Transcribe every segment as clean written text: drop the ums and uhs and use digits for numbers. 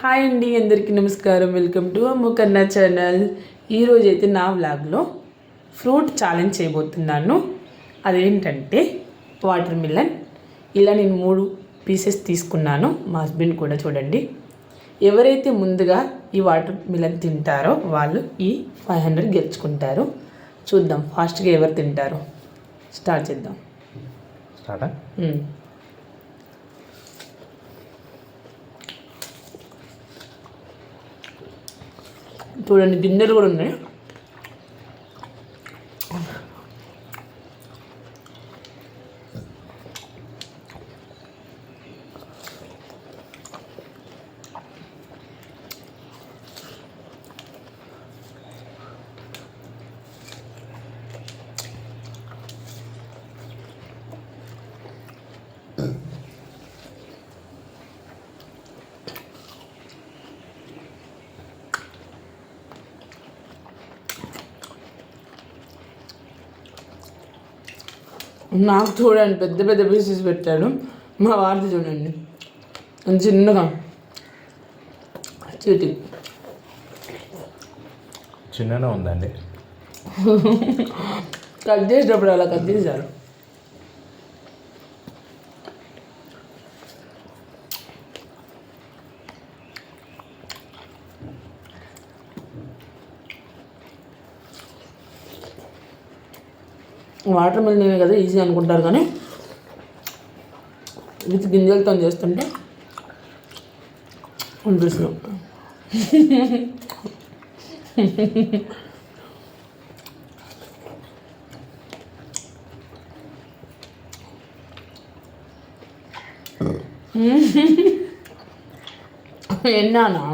Hi అండి, అందరికీ నమస్కారం. వెల్కమ్ టు అమ్ము కన్నా ఛానల్. ఈరోజు అయితే నా వ్లాగ్లో ఫ్రూట్ ఛాలెంజ్ చేయబోతున్నాను. అదేంటంటే వాటర్ మిలన్. ఇలా నేను 3 పీసెస్ తీసుకున్నాను. మా హస్బెండ్ కూడా చూడండి. ఎవరైతే ముందుగా ఈ వాటర్ మిలన్ తింటారో వాళ్ళు ఈ 500 గెలుచుకుంటారు. చూద్దాం ఫాస్ట్గా ఎవరు తింటారో. స్టార్ట్ చేద్దాం. చూడండి, గిన్నెలు కూడా ఉన్నాయి. నాకు చూడండి పెద్ద పెద్ద పీసెస్ పెట్టాడు. మా వారిది చూడండి చిన్నగా చీటి చిన్నగా ఉందండి. కట్ చేసేటప్పుడు అలా కట్ చేశారు. వాటర్ మిలన్ కదా ఈజీ అనుకుంటారు, కానీ విత్ గింజలతో చేస్తుంటే అనిపిస్తుంది. ఎన్నానా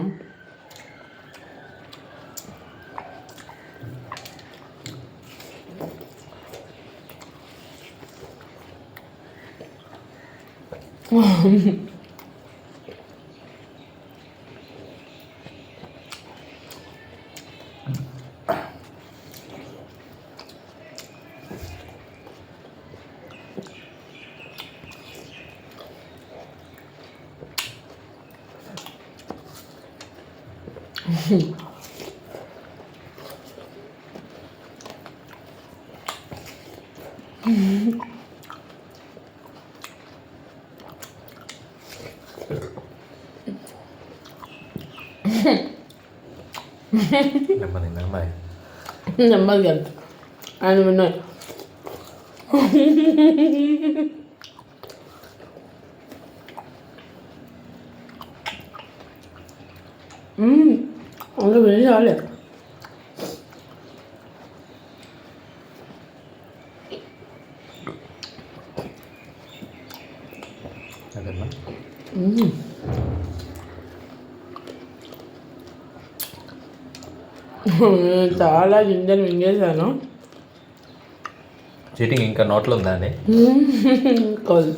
నెమ్మది అంత ఆయన విన్నాయి. అందులో వెళ్ళి రాలేదు. చాలా గింజలు మింగేశాను. చీటింగ్ ఇంకా నోట్లో ఉందా అండి? కాదు,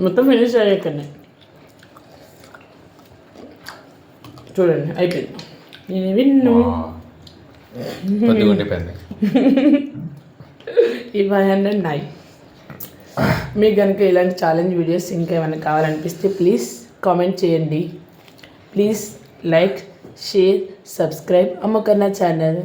మొత్తం ఫినిష్ అయ్యాకనే చూడండి అయిపోయింది. నేను విన్ను. ఈ 500 నాయి. మీకు కనుక ఇలాంటి ఛాలెంజ్ వీడియోస్ ఇంకా ఏమైనా కావాలనిపిస్తే ప్లీజ్ కామెంట్ చేయండి. ప్లీజ్ లైక్, షేర్, సబ్స్క్రైబ్ అమ్ము కన్నా ఛానల్.